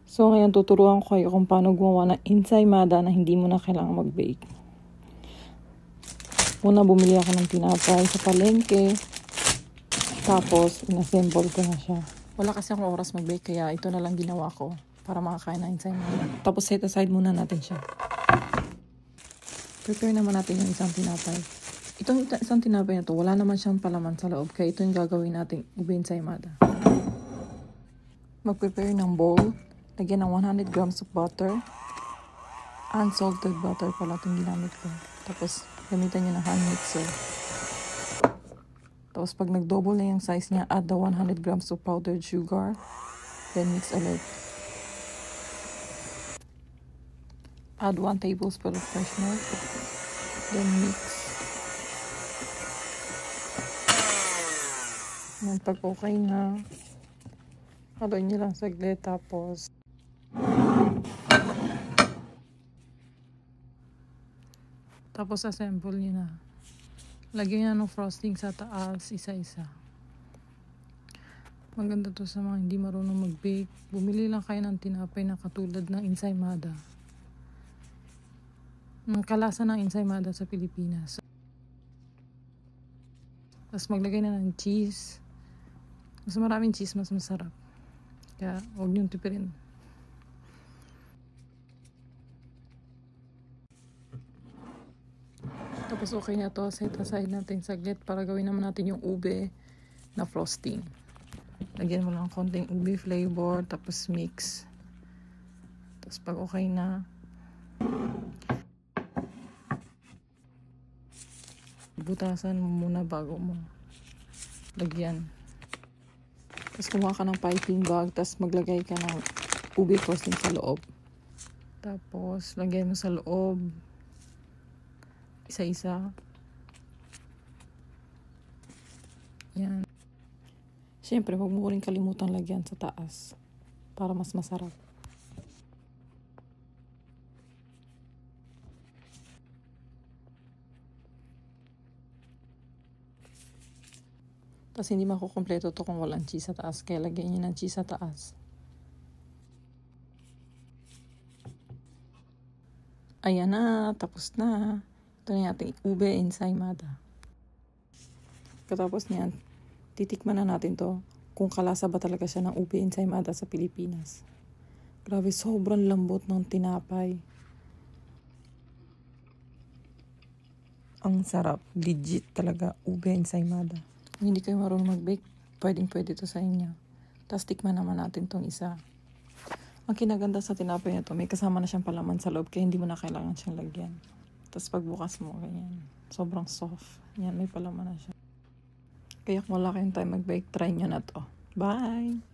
So ngayon tuturuan ko kayo kung paano gumawa ng ensaymada na hindi mo na kailangan mag-bake. Una bumili ako ng tinapay sa palengke. Tapos inassemble ko na siya. Wala kasi akong oras mag-bake kaya ito na lang ginawa ko para makakain ng ensaymada. Tapos set aside muna natin siya. Prepare naman natin yung isang tinapay. Itong isang tinapay na to, wala naman siyang palaman sa loob. Kaya ito yung gagawin natin ube ensaymada. Mag-prepare ng bowl. Lagyan ng 100 grams of butter. Unsalted butter pala itong ginamit ko. Tapos, gamitan nyo ng hand mixer. Tapos, pag nag-double na yung size niya, add the 100 grams of powdered sugar. Then, mix ulit. Add 1 tablespoon of fresh milk. Then, mix. Then, pag okay na, haluin nyo lang saglit. Tapos assemble nyo na. Lagyan nyo ng frosting sa taas, isa-isa. Maganda to sa mga hindi marunong mag-bake. Bumili lang kayo ng tinapay na katulad ng ensaymada. Ang kalasa ng ensaymada sa Pilipinas. Tapos maglagay na ng cheese. Mas maraming cheese, mas masarap. Kaya huwag nyo tipirin. Tapos okay na to, set aside natin saglit para gawin naman natin yung ube na frosting. Lagyan mo lang konting ube flavor, tapos mix. Tapos pag okay na, butasan mo muna bago mo lagyan. Tapos kumuha ka ng piping bag, tapos maglagay ka ng ube frosting sa loob. Tapos lagyan mo sa loob. Isa-isa. Yan. Siyempre, huwag mo rin kalimutan lagyan sa taas para mas masarap. Tapos hindi makukumpleto to kung walang cheese sa taas. Kaya lagyan nyo ng cheese sa taas. Ayan na. Tapos na. Ito na yung ating ube ensaymada. Katapos niyan, titikman na natin to kung kalasa ba talaga siya ng ube ensaymada sa Pilipinas. Grabe, sobrang lambot ng tinapay. Ang sarap. Legit talaga ube ensaymada. Kung hindi kayo marunong mag-bake, pwede to sa inyo. Tapos tikman naman natin tong isa. Ang kinaganda sa tinapay na to, may kasama na siyang palaman sa loob kaya hindi mo na kailangan siyang lagyan. Tapos pagbukas mo, ganyan. Sobrang soft. Yan, may palaman na siya. Kaya kung wala kayong time mag-bake, try nyo na to. Bye!